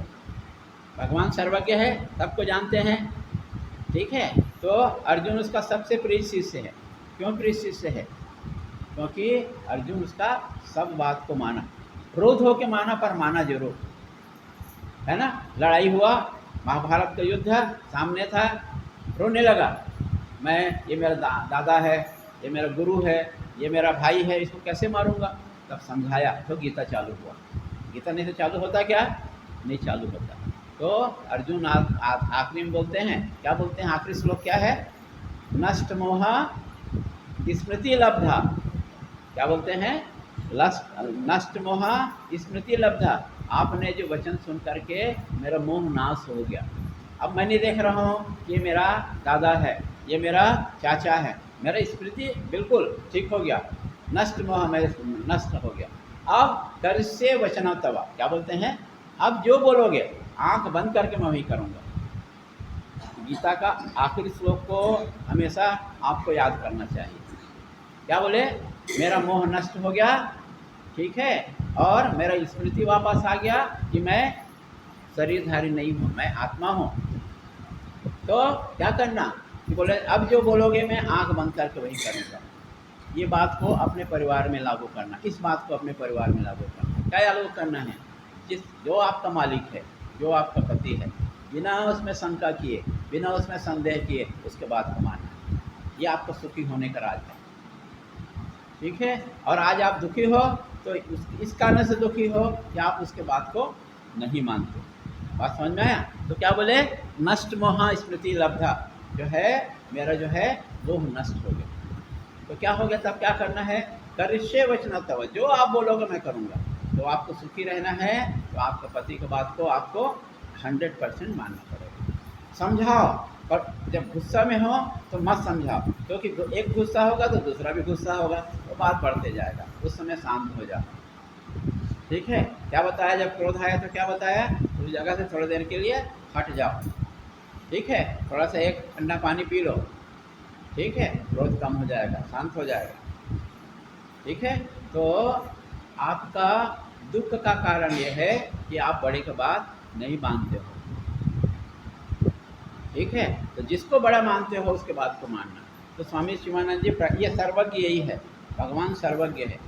भगवान सर्वज्ञ है, सबको जानते हैं, ठीक है। तो अर्जुन उसका सबसे प्रिय शिष्य है। क्यों प्रिय शिष्य है? क्योंकि अर्जुन उसका सब बात को माना, क्रोध हो के माना, पर माना जरूर, है ना। लड़ाई हुआ, महाभारत का युद्ध सामने था, रोने लगा, मैं ये मेरा दादा है, ये मेरा गुरु है, ये मेरा भाई है, इसको कैसे मारूंगा? तब समझाया तो गीता चालू हुआ। गीता नहीं तो चालू होता क्या? नहीं चालू होता। तो अर्जुन आखिरी में बोलते हैं, क्या बोलते हैं? आखिरी श्लोक क्या है? नष्ट मोह स्मृति लब्धा। क्या बोलते हैं? नष्ट मोह स्मृति लब्धा। आपने जो वचन सुन करके मेरा मोह नाश हो गया। अब मैं नहीं देख रहा हूँ कि ये मेरा दादा है, ये मेरा चाचा है, मेरा स्मृति बिल्कुल ठीक हो गया, नष्ट मोह मेरे नष्ट हो गया। अब करसे वचना तवा। क्या बोलते हैं? अब जो बोलोगे आंख बंद करके मैं वही करूँगा। गीता का आखिरी श्लोक को हमेशा आपको याद करना चाहिए। क्या बोले? मेरा मोह नष्ट हो गया, ठीक है, और मेरा स्मृति वापस आ गया कि मैं शरीरधारी नहीं हूँ, मैं आत्मा हूँ। तो क्या करना कि बोले अब जो बोलोगे मैं आंख बंद करके वही करूँगा। ये बात को अपने परिवार में लागू करना, इस बात को अपने परिवार में लागू करना। क्या लागू करना है? जो आपका मालिक है, जो आपका पति है, बिना उसमें शंका किए, बिना उसमें संदेह किए उसके बात को मानना। ये आपको सुखी होने का राज है, ठीक है। और आज आप दुखी हो तो इस कारण से दुखी हो कि आप उसके बात को नहीं मानते। बात समझ में आया? तो क्या बोले? नष्ट मोह स्मृति लब्धा, जो है मेरा जो है वो नष्ट हो गया। तो क्या हो गया? तब क्या करना है? करिष्ये वचना तव, जो आप बोलोगे मैं करूँगा। तो आपको सुखी रहना है तो आपके पति की बात को आपको 100% मानना पड़ेगा। समझाओ, पर जब गुस्सा में हो तो मत समझाओ, क्योंकि एक गुस्सा होगा तो दूसरा भी गुस्सा होगा, तो बात बढ़ते जाएगा। उस समय शांत हो जाओ, ठीक है। क्या बताया? जब क्रोध आया तो क्या बताया? उस जगह से थोड़ी देर के लिए हट जाओ, ठीक है, थोड़ा सा एक ठंडा पानी पी लो, ठीक है, क्रोध कम हो जाएगा, शांत हो जाएगा, ठीक है। तो आपका दुख का कारण यह है कि आप बड़े की बात नहीं मानते हो, ठीक है। तो जिसको बड़ा मानते हो उसके बात को मानना। तो स्वामी शिवानंद जी, ये सर्वज्ञ यही है, भगवान सर्वज्ञ है,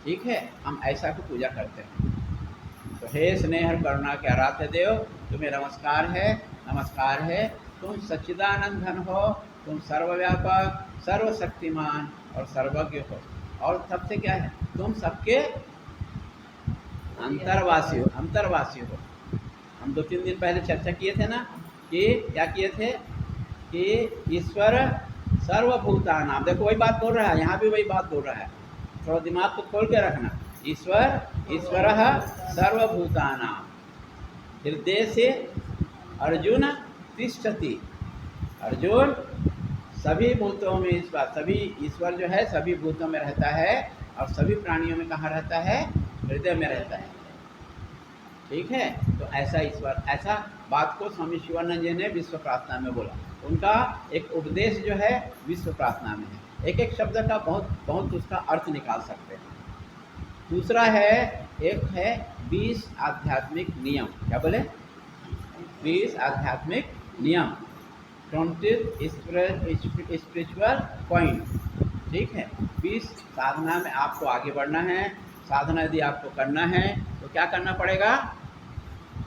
ठीक है। हम ऐसा को पूजा करते हैं। तो हे स्नेह करुणा के आराध्य देव, तुम्हें नमस्कार है, नमस्कार है। तुम सच्चिदानंद घन हो, तुम सर्वव्यापक, सर्वशक्तिमान और सर्वज्ञ हो। और सबसे क्या है? तुम सबके अंतर्वासी हो, अंतर्वासी हो। हम 2-3 दिन पहले चर्चा किए थे ना कि क्या किए थे कि ईश्वर सर्वभूतानाम, देखो वही बात बोल रहा है, यहाँ भी वही बात बोल रहा है, थोड़ा दिमाग को खोल के रखना। ईश्वरः सर्वभूतानां हृदय से अर्जुन तिष्ठति। अर्जुन सभी भूतों में, इस बात सभी ईश्वर जो है सभी भूतों में रहता है और सभी प्राणियों में कहाँ रहता है? हृदय में रहता है, ठीक है। तो ऐसा ईश्वर, ऐसा बात को स्वामी शिवानंद जी ने विश्व प्रार्थना में बोला। उनका एक उपदेश जो है विश्व प्रार्थना में है। एक एक शब्द का बहुत उसका अर्थ निकाल सकते हैं। दूसरा है, एक है 20 आध्यात्मिक नियम। क्या बोले? 20 आध्यात्मिक नियम, 20 स्पिरिचुअल पॉइंट, ठीक है। 20 साधना में आपको आगे बढ़ना है। साधना यदि आपको करना है तो क्या करना पड़ेगा?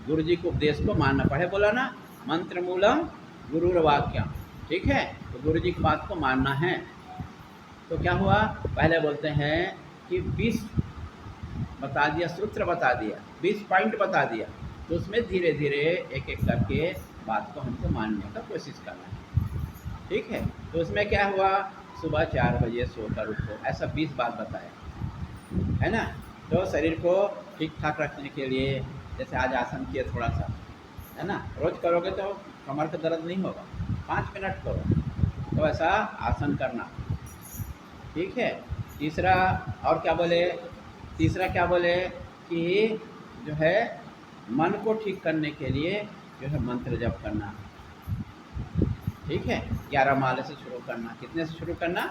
गुरु जी के उपदेश को मानना। पढ़े बोला ना, मंत्र मूलम गुरुर वाक्यम, ठीक है। तो गुरु जी की बात को मानना है। तो क्या हुआ, पहले बोलते हैं कि 20 बता दिया, सूत्र बता दिया, 20 पॉइंट बता दिया। तो उसमें धीरे धीरे एक एक करके बात को हमको मानने का कोशिश करना है, ठीक है। तो उसमें क्या हुआ, सुबह 4 बजे सोकर उठो, ऐसा 20 बात बताया, है ना। तो शरीर को ठीक ठाक रखने के लिए, जैसे आज आसन किए थोड़ा सा, है ना, रोज़ करोगे तो कमर का दर्द नहीं होगा, 5 मिनट करो तो ऐसा आसन करना, ठीक है। तीसरा और क्या बोले, तीसरा क्या बोले कि जो है मन को ठीक करने के लिए जो है मंत्र जप करना, ठीक है। 11 माला से शुरू करना। कितने से शुरू करना,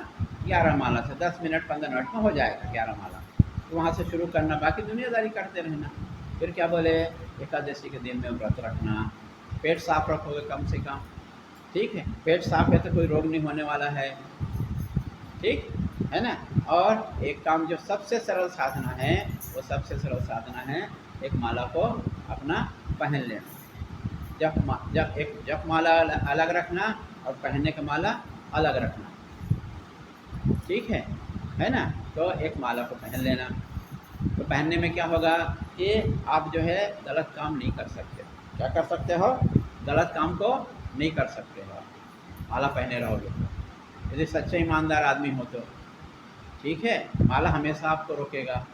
11 माला से। 10 मिनट 15 मिनट में हो जाएगा 11 माला, तो वहाँ से शुरू करना, बाकी दुनियादारी करते रहना। फिर क्या बोले, एकादशी के दिन में व्रत रखना, पेट साफ रखोगे कम से कम, ठीक है। पेट साफ है तो कोई रोग नहीं होने वाला है, ठीक है ना। और एक काम जो सबसे सरल साधना है, वो सबसे सरल साधना है, एक माला को अपना पहन लेना। जप माला अलग रखना और पहनने का माला अलग रखना, ठीक है ना। तो एक माला को पहन लेना। तो पहनने में क्या होगा कि आप जो है गलत काम नहीं कर सकते। क्या कर सकते हो, गलत काम को नहीं कर सकते हो माला पहने रहोगे तो। यदि सच्चे ईमानदार आदमी हो तो, ठीक है, माला हमेशा आपको रोकेगा,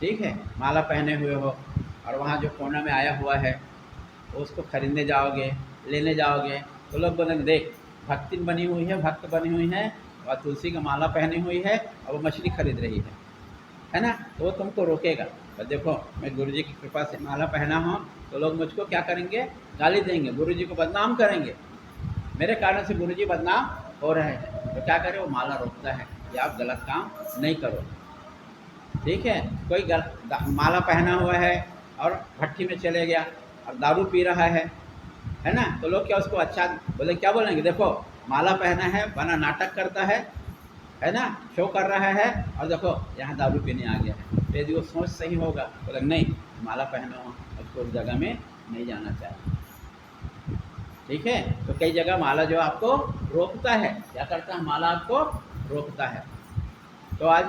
ठीक है। माला पहने हुए हो और वहाँ जो कोना में आया हुआ है उसको खरीदने जाओगे, लेने जाओगे, तो लोग बोलेंगे देख भक्ति बनी हुई है, भक्त बनी हुई है और तुलसी का माला पहनी हुई है और वो मछली खरीद रही है ना। तो वो तुमको रोकेगा। और देखो मैं गुरु जी की कृपा से माला पहना हूँ, तो लोग मुझको क्या करेंगे, गाली देंगे, गुरु जी को बदनाम करेंगे, मेरे कारण से गुरु जी बदनाम हो रहे हैं। तो क्या करें, वो माला रोकता है कि आप गलत काम नहीं करो, ठीक है। कोई माला पहना हुआ है और भट्टी में चले गया और दारू पी रहा है ना, तो लोग क्या उसको अच्छा बोले, क्या बोलेंगे, देखो माला पहना है बना नाटक करता है ना, शो कर रहा है और देखो यहाँ दारू पीने आ गया है। तो यदि वो सोच सही होगा, बोले नहीं माला पहना हो, उसको उस जगह में नहीं जाना चाहिए, ठीक है। तो कई जगह माला जो आपको रोकता है, क्या करता है, माला आपको रोकता है। तो आज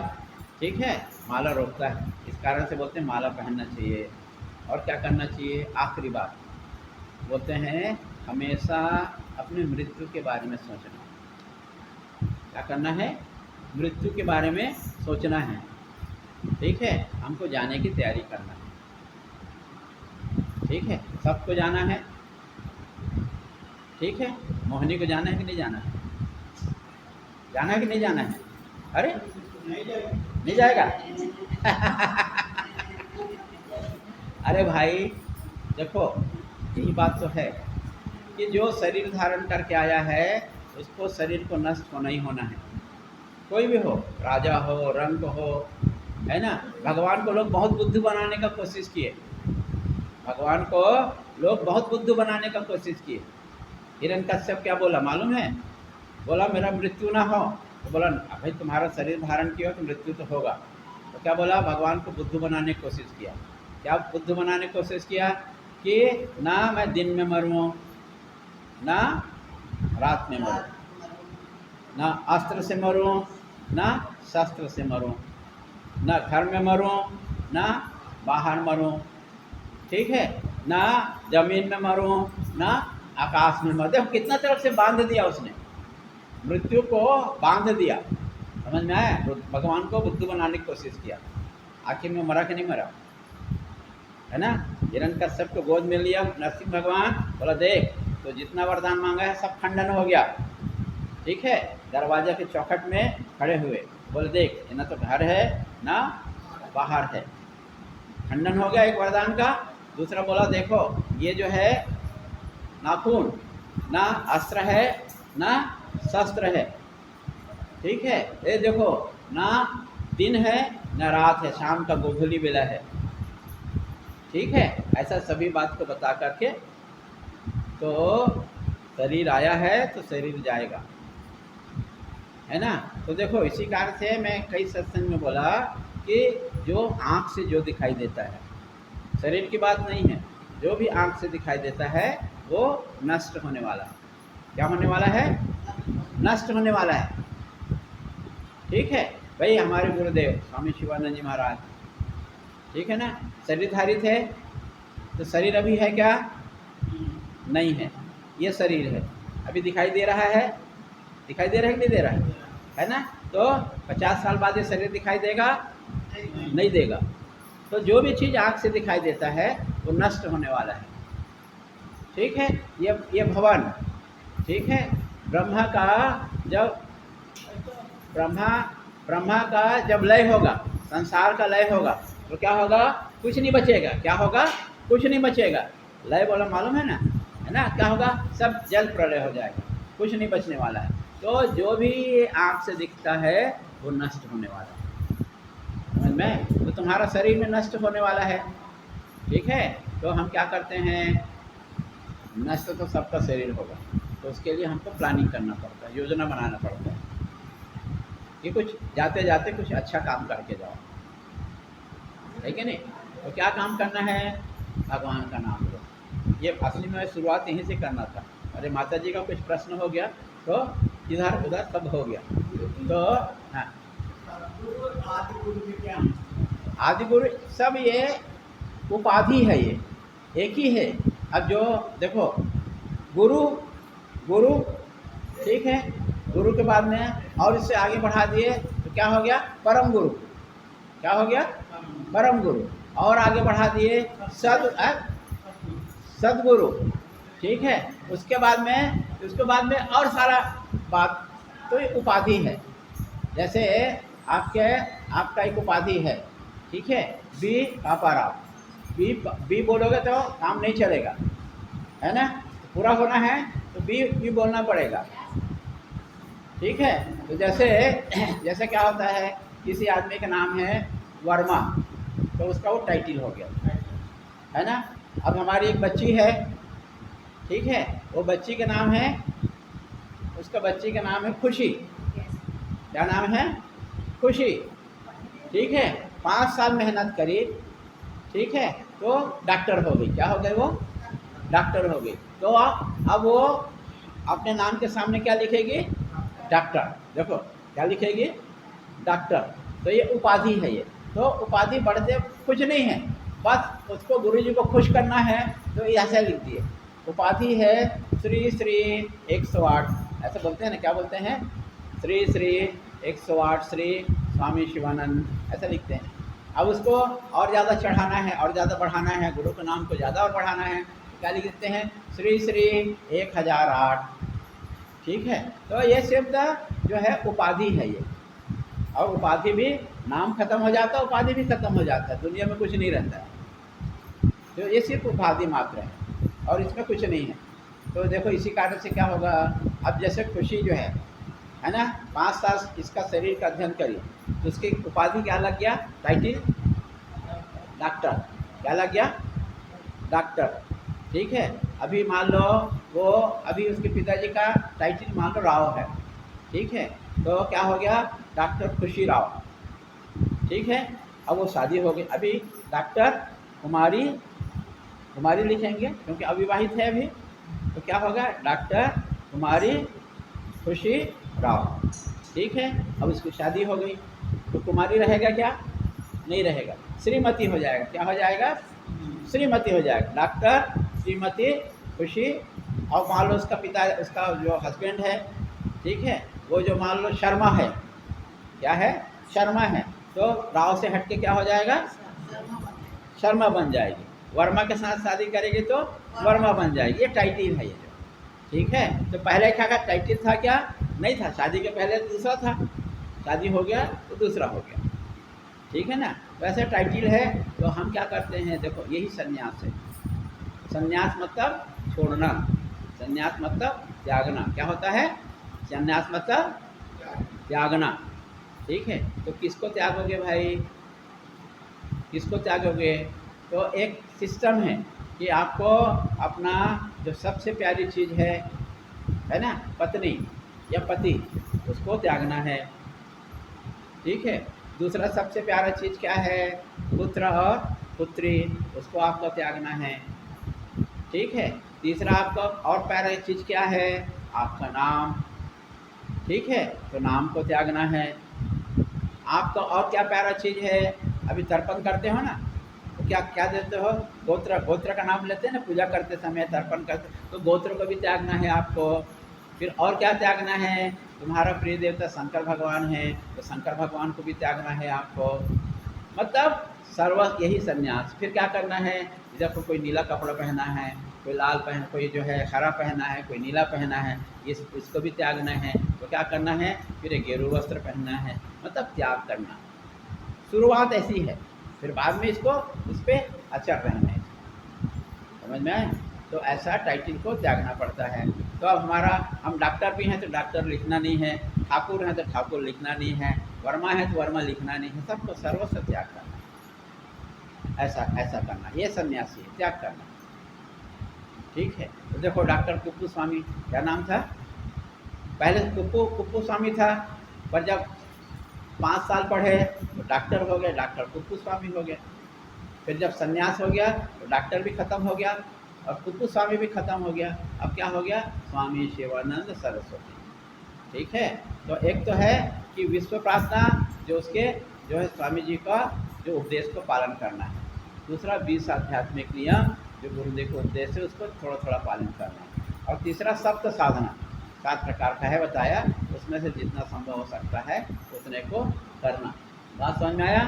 ठीक है, माला रोकता है, इस कारण से बोलते हैं माला पहनना चाहिए। और क्या करना चाहिए, आखिरी बात बोलते हैं, हमेशा अपने मृत्यु के बारे में सोचना। क्या करना है, मृत्यु के बारे में सोचना है, ठीक है। हमको जाने की तैयारी करना है, ठीक है। सबको जाना है, ठीक है। मोहिनी को जाना है कि नहीं जाना है, जाना है कि नहीं जाना है, अरे नहीं जाएगा अरे भाई देखो यही बात तो है कि जो शरीर धारण करके आया है उसको शरीर को नष्ट होना ही होना है, कोई भी हो, राजा हो, रंग हो, है ना। भगवान को लोग बहुत बुद्धू बनाने का कोशिश किए, भगवान को लोग बहुत बुद्धू बनाने का कोशिश किए। हिरण्यकश्यप क्या बोला मालूम है, बोला मेरा मृत्यु ना हो, तो बोला भाई तुम्हारा शरीर धारण किया तो मृत्यु तो होगा। तो क्या बोला, भगवान को बुद्धू बनाने की कोशिश किया। क्या बुद्धू बनाने की कोशिश किया कि ना मैं दिन में मरूँ ना रात में मरूँ, ना अस्त्र से मरूँ ना शस्त्र से मरूँ, ना घर में मरूँ ना बाहर मरूँ, ठीक है, ना जमीन में मरूँ ना आकाश में मरूँ। देखो कितना तरफ से बांध दिया उसने, मृत्यु को बांध दिया, समझ में आया। भगवान को बुद्धू बनाने की कोशिश किया, आखिर में मरा कि नहीं मरा, है ना। हिरण्यकश्यप को गोद में लिया नरसिंह भगवान, बोला देख तो जितना वरदान मांगा है सब खंडन हो गया, ठीक है। दरवाजा के चौखट में खड़े हुए, बोले देख ये ना तो घर है ना बाहर है, खंडन हो गया एक वरदान का। दूसरा बोला देखो ये जो है नाखून ना अस्त्र है ना शस्त्र है, ठीक है। ये देखो ना दिन है ना रात है, शाम का गोधूली बेला है, ठीक है। ऐसा सभी बात को बता करके तो शरीर आया है तो शरीर जाएगा, है ना। तो देखो इसी कारण से मैं कई सत्संग में बोला कि जो आँख से जो दिखाई देता है, शरीर की बात नहीं है, जो भी आँख से दिखाई देता है वो नष्ट होने वाला है। क्या होने वाला है? नष्ट होने वाला है। ठीक है भाई, हमारे गुरुदेव स्वामी शिवानंद जी महाराज, ठीक है ना, शरीरधारी थे, तो शरीर अभी है क्या? नहीं है। ये शरीर है, अभी दिखाई दे रहा है, दिखाई दे रहा है कि नहीं दे रहा है ना? तो 50 साल बाद ये शरीर दिखाई देगा? नहीं देगा। तो जो भी चीज़ आँख से दिखाई देता है वो नष्ट होने वाला है। ठीक है, ये भवन, ठीक है, ब्रह्मा का जब ब्रह्मा का जब लय होगा, संसार का लय होगा, तो क्या होगा? कुछ नहीं बचेगा। क्या होगा? कुछ नहीं बचेगा। लय बोला मालूम है ना? क्या होगा? सब जल प्रलय हो जाएगा, कुछ नहीं बचने वाला है। तो जो भी आँख से दिखता है वो नष्ट होने वाला है, समझ में? तो तुम्हारा शरीर में नष्ट होने वाला है। ठीक है, तो हम क्या करते हैं? नष्ट तो सबका शरीर होगा, तो उसके लिए हमको प्लानिंग करना पड़ता है, योजना बनाना पड़ता है कि कुछ जाते जाते कुछ अच्छा काम करके जाओ, है कि नहीं? तो क्या काम करना है? भगवान का नाम लो। ये असली में शुरुआत यहीं से करना था। अरे माता जी का कुछ प्रश्न हो गया तो इधर उधर सब हो गया। तो हाँ, आदि गुरु सब ये उपाधि है, ये एक ही है। अब जो देखो, गुरु गुरु, ठीक है, गुरु के बाद में और इससे आगे बढ़ा दिए तो क्या हो गया? परम गुरु। क्या हो गया? परम गुरु। और आगे बढ़ा दिए सदगुरु, ठीक है। उसके बाद में और सारा बात, तो ये उपाधि है। जैसे आपका एक उपाधि है, ठीक है, बी पापाराव। बी बोलोगे तो काम नहीं चलेगा, है ना? पूरा होना है तो बी बोलना पड़ेगा, ठीक है। तो जैसे क्या होता है, किसी आदमी का नाम है वर्मा, तो उसका वो टाइटल हो गया, है ना? अब हमारी एक बच्ची है, ठीक है, वो बच्ची का नाम है, उसका बच्ची का नाम है खुशी। क्या नाम है? खुशी, ठीक है। 5 साल मेहनत करी, ठीक है, तो डॉक्टर हो गई। क्या हो गई? वो डॉक्टर हो गई। तो अब वो अपने नाम के सामने क्या लिखेगी? डॉक्टर। देखो क्या लिखेगी? डॉक्टर। तो ये उपाधि है ये। तो उपाधि बढ़ते कुछ नहीं है, बस उसको गुरुजी को खुश करना है, तो ऐसे लिख दिए। उपाधि है श्री श्री 108, ऐसे बोलते हैं ना, क्या बोलते हैं? श्री श्री 108 श्री स्वामी शिवानंद, ऐसा लिखते हैं। अब उसको और ज़्यादा चढ़ाना है और ज़्यादा बढ़ाना है, गुरु के नाम को ज़्यादा और बढ़ाना है, क्या लिख देते हैं? श्री श्री 1008, ठीक है। तो ये शब्द जो है उपाधि है ये। और उपाधि भी, नाम खत्म हो जाता है, उपाधि भी खत्म हो जाता है, दुनिया में कुछ नहीं रहता है। तो ये सिर्फ उपाधि मात्र है और इसमें कुछ नहीं है। तो देखो इसी कारण से क्या होगा, अब जैसे खुशी जो है ना, 5 साल इसका शरीर का अध्ययन करी, तो उसकी उपाधि क्या लग गया? Title doctor. क्या लग गया? डॉक्टर, ठीक है। अभी मान लो वो, अभी उसके पिताजी का टाइटल मान लो राव है, ठीक है, तो क्या हो गया? डॉक्टर खुशी राव, ठीक है। अब वो शादी हो गई, अभी डॉक्टर कुमारी लिखेंगे क्योंकि अविवाहित है अभी, तो क्या होगा? डॉक्टर कुमारी खुशी राव, ठीक है। अब उसकी शादी हो गई तो कुमारी रहेगा क्या? नहीं रहेगा, श्रीमती हो जाएगा। क्या हो जाएगा? श्रीमती हो जाएगा। डॉक्टर श्रीमती खुशी। और मान लो उसका पिता, उसका जो हस्बैंड है, ठीक है, वो जो मान लो शर्मा है, क्या है? शर्मा है, तो राव से हट के क्या हो जाएगा? शर्मा बन जाएगी। वर्मा के साथ शादी करेगी तो वर्मा बन जाएगी। ये टाइटल है ये जो, ठीक है। तो पहले क्या टाइटल था? क्या नहीं था? शादी के पहले दूसरा था, शादी हो गया तो दूसरा हो गया, ठीक है ना। वैसे टाइटल है। तो हम क्या करते हैं, देखो यही संन्यास है। संन्यास मतलब छोड़ना, संन्यास मतलब त्यागना। क्या होता है? संन्यास मतलब त्यागना, ठीक है। तो किसको त्यागोगे भाई? किसको त्यागोगे? तो एक सिस्टम है कि आपको अपना जो सबसे प्यारी चीज़ है ना, पत्नी या पति, उसको त्यागना है, ठीक है। दूसरा सबसे प्यारा चीज़ क्या है? पुत्र और पुत्री, उसको आपको त्यागना है, ठीक है। तीसरा आपका और प्यारा चीज़ क्या है? आपका नाम। ठीक है, तो नाम को त्यागना है। आपका और क्या प्यारा चीज़ है? अभी तर्पण करते हो ना, तो क्या क्या देते हो? गोत्र, गोत्र का नाम लेते हैं ना पूजा करते समय, तर्पण करते, तो गोत्र को भी त्यागना है आपको। फिर और क्या त्यागना है? तुम्हारा प्रिय देवता शंकर भगवान है, तो शंकर भगवान को भी त्यागना है आपको। मतलब सर्व यही संन्यास। फिर क्या करना है? देखो कोई नीला कपड़ा पहना है, कोई लाल पहन, कोई जो है हरा पहना है, कोई नीला पहना है, इसको भी त्यागना है। तो क्या करना है? फिर एक गेरू वस्त्र पहनना है, मतलब त्याग करना। शुरुआत ऐसी है, फिर बाद में इसको इस पर अच्छा पहनना है। समझ में आए? तो ऐसा टाइटिल को त्यागना पड़ता है। तो अब हमारा, हम डॉक्टर भी हैं तो डॉक्टर लिखना नहीं है, ठाकुर हैं तो ठाकुर लिखना नहीं है, वर्मा है तो वर्मा लिखना नहीं है, सबको सर्वस्व त्याग करना। ऐसा ऐसा करना, ये सन्यासी है, त्याग करना। ठीक है। तो देखो डॉक्टर कुप्पू स्वामी, क्या नाम था? पहले कुप्पू कुप्पू स्वामी था, पर जब 5 साल पढ़े तो डॉक्टर हो गए, डॉक्टर कुप्पू स्वामी हो गए। फिर जब सन्यास हो गया तो डॉक्टर भी खत्म हो गया और कुप्पू स्वामी भी खत्म हो गया। अब क्या हो गया? स्वामी शिवानंद सरस्वती। ठीक है। तो एक तो है कि विश्व प्रार्थना, जो उसके जो है स्वामी जी का जो उपदेश को पालन करना है। दूसरा 20 आध्यात्मिक नियम जो गुरुदेव का उपदेश है उसको थोड़ा थोड़ा पालन करना है। और तीसरा सप्त साधना, 7 प्रकार का है बताया, उसमें से जितना संभव हो सकता है उतने को करना। बात समझ में आया?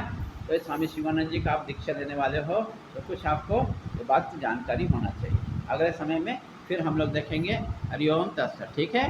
तो स्वामी शिवानंद जी का आप दीक्षा लेने वाले हो तो कुछ आपको ये बात जानकारी होना चाहिए। अगले समय में फिर हम लोग देखेंगे। हरिओम तत्सत। ठीक है।